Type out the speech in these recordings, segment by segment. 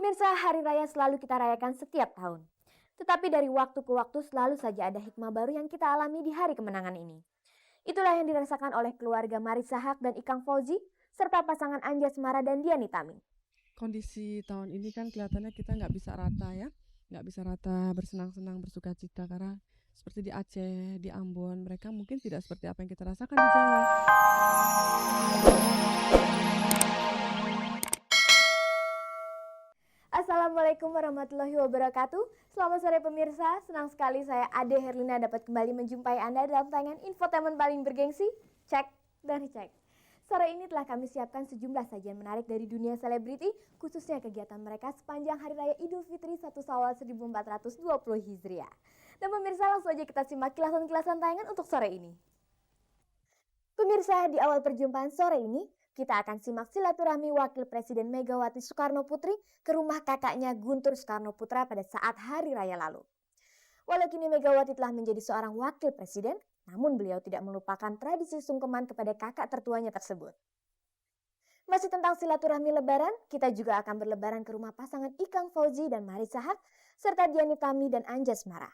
Pemirsa, hari raya selalu kita rayakan setiap tahun. Tetapi dari waktu ke waktu selalu saja ada hikmah baru yang kita alami di hari kemenangan ini. Itulah yang dirasakan oleh keluarga Marisa Haque dan Ikang Fauzi, serta pasangan Anjas Mara dan Diani Tami. Kondisi tahun ini kan kelihatannya kita nggak bisa rata ya, nggak bisa rata bersenang-senang bersuka cita karena seperti di Aceh, di Ambon, mereka mungkin tidak seperti apa yang kita rasakan di Jawa. Assalamualaikum warahmatullahi wabarakatuh. Selamat sore pemirsa, senang sekali saya Ade Herlina dapat kembali menjumpai Anda dalam tayangan infotainment paling bergengsi, Cek dan Cek. Sore ini telah kami siapkan sejumlah sajian menarik dari dunia selebriti, khususnya kegiatan mereka sepanjang Hari Raya Idul Fitri 1 Syawal 1420 Hijriah. Dan pemirsa, langsung aja kita simak kilasan-kilasan tayangan untuk sore ini. Pemirsa, di awal perjumpaan sore ini, kita akan simak silaturahmi Wakil Presiden Megawati Soekarno Putri ke rumah kakaknya Guntur Soekarno Putra pada saat Hari Raya lalu. Walau kini Megawati telah menjadi seorang wakil presiden, namun beliau tidak melupakan tradisi sungkeman kepada kakak tertuanya tersebut. Masih tentang silaturahmi lebaran, kita juga akan berlebaran ke rumah pasangan Ikang Fauzi dan Marisa Haque, serta Diani Tami dan Anjas Mara.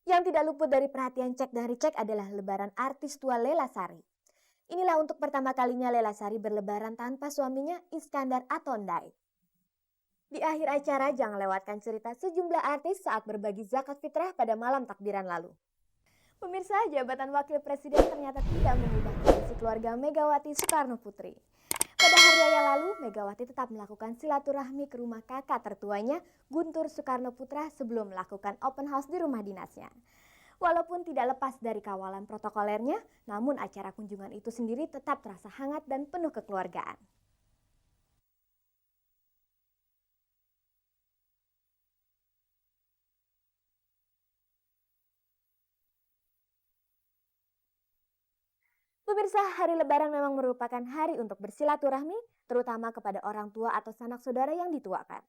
Yang tidak luput dari perhatian Cek dan Ricek adalah lebaran artis tua Lela Sari. Inilah untuk pertama kalinya Lela Sari berlebaran tanpa suaminya Iskandar Atondai. Di akhir acara jangan lewatkan cerita sejumlah artis saat berbagi zakat fitrah pada malam takbiran lalu. Pemirsa, jabatan wakil presiden ternyata tidak mengubah tradisi keluarga Megawati Soekarno Putri. Pada hari raya lalu, Megawati tetap melakukan silaturahmi ke rumah kakak tertuanya Guntur Soekarno Putra sebelum melakukan open house di rumah dinasnya. Walaupun tidak lepas dari kawalan protokolernya, namun acara kunjungan itu sendiri tetap terasa hangat dan penuh kekeluargaan. Pemirsa, hari Lebaran memang merupakan hari untuk bersilaturahmi, terutama kepada orang tua atau sanak saudara yang dituakan.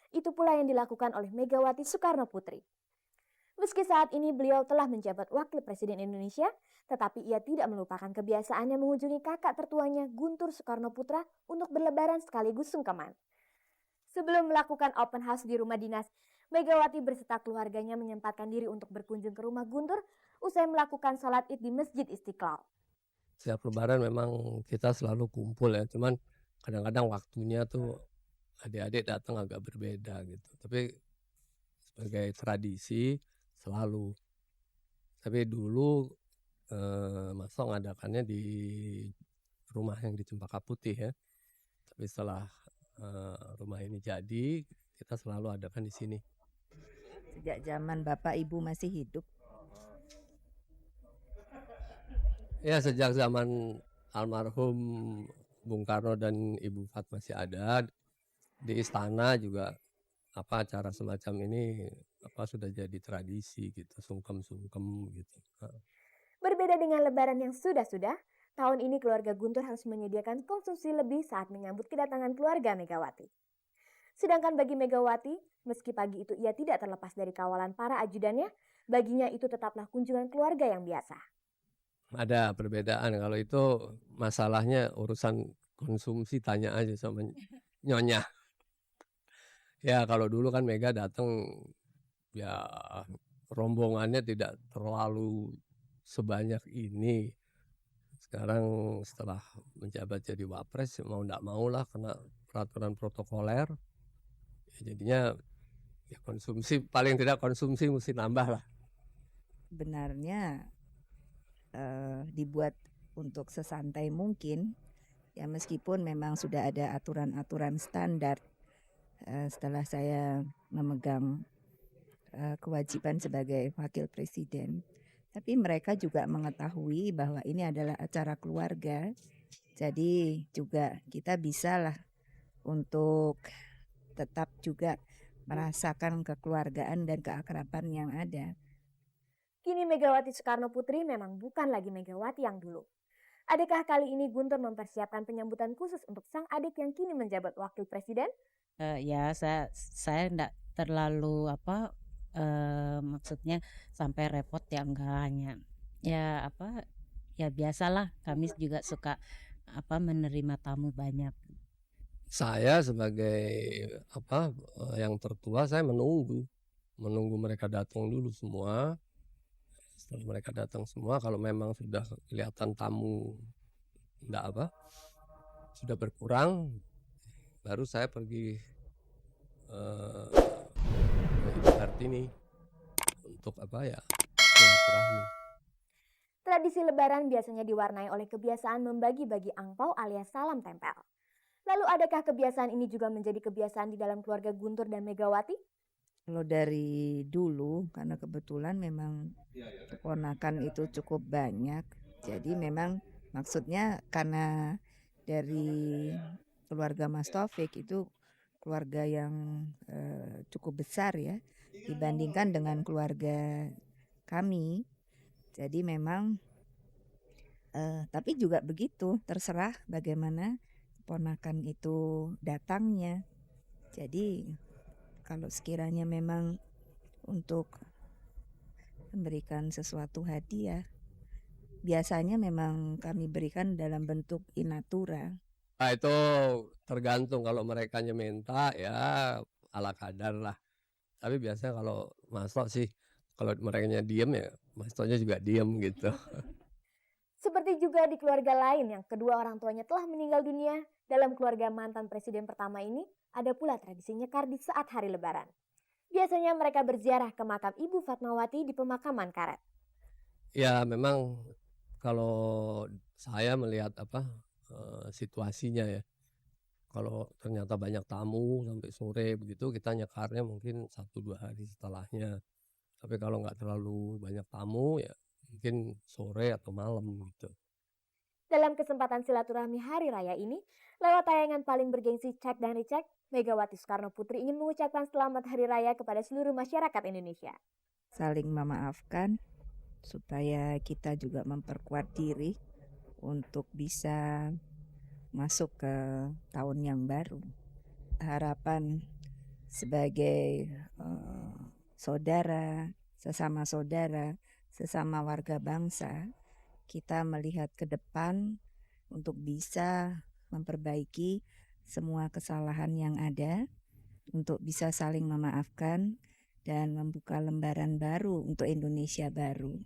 Itu pula yang dilakukan oleh Megawati Soekarno Putri. Meski saat ini beliau telah menjabat Wakil Presiden Indonesia, tetapi ia tidak melupakan kebiasaannya mengunjungi kakak tertuanya Guntur Soekarno Putra untuk berlebaran sekaligus sungkeman. Sebelum melakukan open house di rumah dinas, Megawati berserta keluarganya menyempatkan diri untuk berkunjung ke rumah Guntur usai melakukan sholat id di Masjid Istiqlal. Setiap lebaran memang kita selalu kumpul ya, cuman kadang-kadang waktunya tuh adik-adik datang agak berbeda gitu. Tapi sebagai tradisi selalu. Tapi dulu Masok ngadakannya di rumah yang di Cempaka Putih ya. Tapi setelah rumah ini jadi, kita selalu adakan di sini. Sejak zaman Bapak Ibu masih hidup. Ya, sejak zaman almarhum Bung Karno dan Ibu Fat masih ada, di istana juga acara semacam ini sudah jadi tradisi gitu, sungkem-sungkem gitu. Berbeda dengan lebaran yang sudah-sudah, tahun ini keluarga Guntur harus menyediakan konsumsi lebih saat menyambut kedatangan keluarga Megawati. Sedangkan bagi Megawati, meski pagi itu ia tidak terlepas dari kawalan para ajudannya, baginya itu tetaplah kunjungan keluarga yang biasa. Ada perbedaan, kalau itu masalahnya urusan konsumsi tanya aja sama Nyonya. Ya kalau dulu kan Mega datang ya rombongannya tidak terlalu sebanyak ini. Sekarang setelah menjabat jadi wapres mau tidak mau lah kena peraturan protokoler. Ya jadinya ya konsumsi, paling tidak konsumsi mesti nambah lah. Sebenarnya dibuat untuk sesantai mungkin ya, meskipun memang sudah ada aturan-aturan standar. Setelah saya memegang kewajiban sebagai wakil presiden, tapi mereka juga mengetahui bahwa ini adalah acara keluarga, jadi juga kita bisalah untuk tetap juga merasakan kekeluargaan dan keakraban yang ada. Kini Megawati Soekarno Putri memang bukan lagi Megawati yang dulu. Adakah kali ini Guntur mempersiapkan penyambutan khusus untuk sang adik yang kini menjabat wakil presiden? Ya saya enggak terlalu maksudnya sampai repot ya, enggak, hanya ya biasalah, kami juga suka menerima tamu banyak. Saya sebagai yang tertua saya menunggu mereka datang dulu semua. Setelah mereka datang semua, kalau memang sudah kelihatan tamu sudah berkurang, baru saya pergi ke Ibu Kartini untuk silaturahmi. Tradisi lebaran biasanya diwarnai oleh kebiasaan membagi-bagi angpau alias salam tempel. Lalu adakah kebiasaan ini juga menjadi kebiasaan di dalam keluarga Guntur dan Megawati? Kalau dari dulu, karena kebetulan memang keponakan itu cukup banyak, jadi memang maksudnya karena dari keluarga Mas Taufik itu keluarga yang cukup besar ya dibandingkan dengan keluarga kami. Jadi memang tapi juga begitu, terserah bagaimana keponakan itu datangnya. Jadi kalau sekiranya memang untuk memberikan sesuatu hadiah, biasanya memang kami berikan dalam bentuk in natura. Nah, itu tergantung, kalau merekanya minta ya ala kadar lah. Tapi biasanya kalau Mas Tok sih, kalau merekanya diem ya Mas Toknya juga diem gitu. Seperti juga di keluarga lain yang kedua orang tuanya telah meninggal dunia, dalam keluarga mantan presiden pertama ini ada pula tradisi nyekar di saat hari lebaran. Biasanya mereka berziarah ke makam Ibu Fatmawati di pemakaman Karet. Ya memang kalau saya melihat situasinya ya, kalau ternyata banyak tamu sampai sore begitu, kita nyekarnya mungkin 1-2 hari setelahnya. Tapi kalau nggak terlalu banyak tamu ya mungkin sore atau malam gitu. Dalam kesempatan silaturahmi hari raya ini, lewat tayangan paling bergengsi Cek dan Recheck, Megawati Soekarno Putri ingin mengucapkan selamat hari raya kepada seluruh masyarakat Indonesia. Saling memaafkan supaya kita juga memperkuat diri untuk bisa masuk ke tahun yang baru. Harapan sebagai saudara, sesama warga bangsa, kita melihat ke depan untuk bisa memperbaiki semua kesalahan yang ada, untuk bisa saling memaafkan dan membuka lembaran baru untuk Indonesia baru.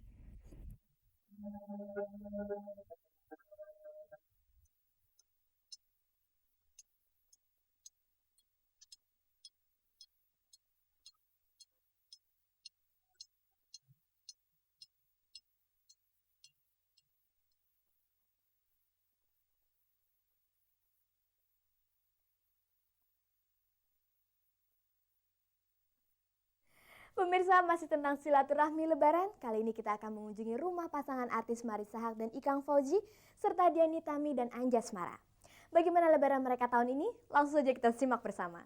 Pemirsa, masih tentang silaturahmi lebaran, kali ini kita akan mengunjungi rumah pasangan artis Marissa Haque dan Ikang Fauzi, serta Diani Tami dan Anjas Mara. Bagaimana lebaran mereka tahun ini? Langsung saja kita simak bersama.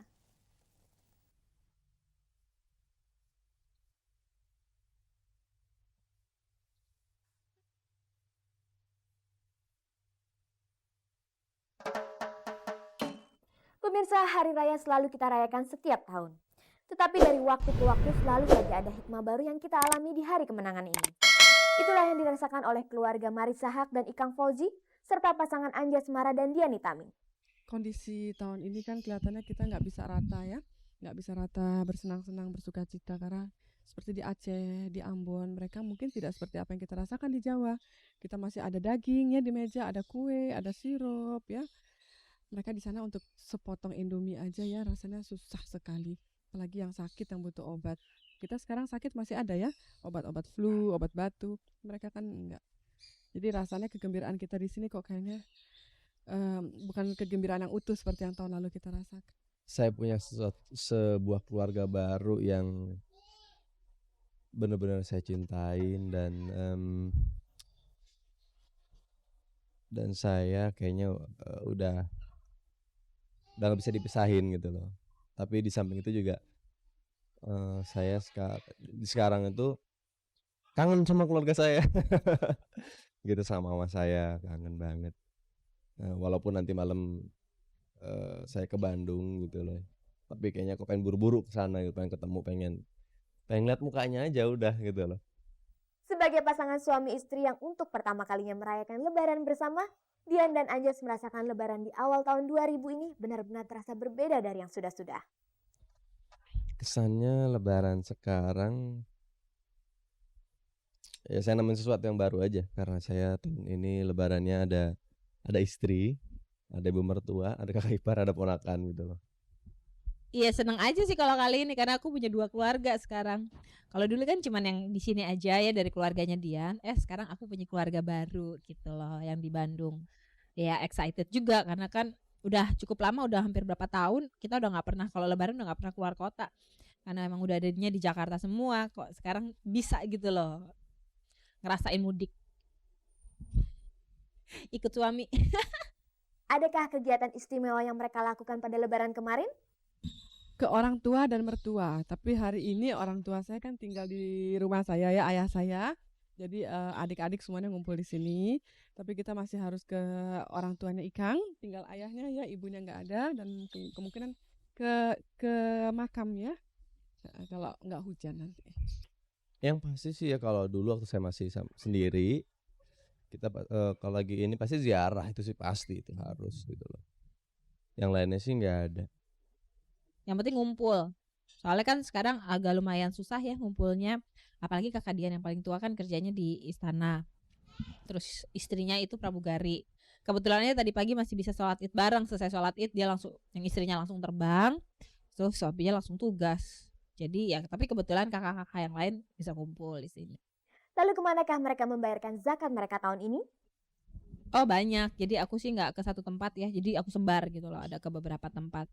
Pemirsa, hari raya selalu kita rayakan setiap tahun. Tetapi dari waktu ke waktu selalu saja ada hikmah baru yang kita alami di hari kemenangan ini. Itulah yang dirasakan oleh keluarga Marissa Haque dan Ikang Fauzi, serta pasangan Anjas Mara dan Diani Tami. Kondisi tahun ini kan kelihatannya kita nggak bisa rata ya, nggak bisa rata bersenang-senang bersuka cita, karena seperti di Aceh, di Ambon, mereka mungkin tidak seperti apa yang kita rasakan di Jawa. Kita masih ada daging ya di meja, ada kue, ada sirup ya. Mereka di sana untuk sepotong Indomie aja ya rasanya susah sekali. Apalagi yang sakit, yang butuh obat. Kita sekarang sakit masih ada ya, obat-obat flu, obat batuk. Mereka kan enggak. Jadi rasanya kegembiraan kita di sini kok kayaknya bukan kegembiraan yang utuh seperti yang tahun lalu kita rasakan. Saya punya sebuah keluarga baru yang benar-benar saya cintain, dan saya kayaknya udah nggak bisa dipisahin gitu loh. Tapi di samping itu juga saya sekarang itu kangen sama keluarga saya. Gitu, sama mama saya kangen banget. Walaupun nanti malam saya ke Bandung gitu loh. Tapi kayaknya kok pengen buru-buru ke sana gitu, pengen ketemu, pengen lihat mukanya aja udah gitu loh. Sebagai pasangan suami istri yang untuk pertama kalinya merayakan Lebaran bersama, Dian dan Anjas merasakan Lebaran di awal tahun 2000 ini benar-benar terasa berbeda dari yang sudah-sudah. Kesannya lebaran sekarang, ya saya nemuin sesuatu yang baru aja. Karena saya tahun ini lebarannya ada istri, ada ibu mertua, ada kakak ipar, ada ponakan gitu loh. Iya seneng aja sih kalau kali ini karena aku punya 2 keluarga sekarang. Kalau dulu kan cuman yang di sini aja ya dari keluarganya Dian. Sekarang aku punya keluarga baru gitu loh yang di Bandung. Ya excited juga karena kan udah cukup lama, udah hampir berapa tahun kita udah nggak pernah kalau Lebaran udah nggak pernah keluar kota. Karena emang udah adanya di Jakarta semua kok sekarang bisa gitu loh ngerasain mudik. Ikut suami. Adakah kegiatan istimewa yang mereka lakukan pada Lebaran kemarin? Ke orang tua dan mertua. Tapi hari ini orang tua saya kan tinggal di rumah saya ya, ayah saya. Jadi adik-adik semuanya ngumpul di sini. Tapi kita masih harus ke orang tuanya Ikang, tinggal ayahnya ya, ibunya nggak ada dan kemungkinan ke makam ya. Kalau nggak hujan nanti. Yang pasti sih ya kalau dulu waktu saya masih sendiri, kita kalau lagi ini pasti ziarah, itu sih pasti itu harus gitu loh. Yang lainnya sih nggak ada. Yang penting ngumpul. Soalnya kan sekarang agak lumayan susah ya ngumpulnya. Apalagi kakak Dian yang paling tua kan kerjanya di istana. Terus istrinya itu pramugari. Kebetulannya tadi pagi masih bisa sholat id bareng. Selesai sholat id dia langsung, yang istrinya langsung terbang. Terus suaminya langsung tugas. Jadi ya tapi kebetulan kakak-kakak yang lain bisa kumpul di sini. Lalu kemanakah mereka membayarkan zakat mereka tahun ini? Oh banyak. Jadi aku sih nggak ke satu tempat ya. Jadi aku sebar gitu loh. Ada ke beberapa tempat.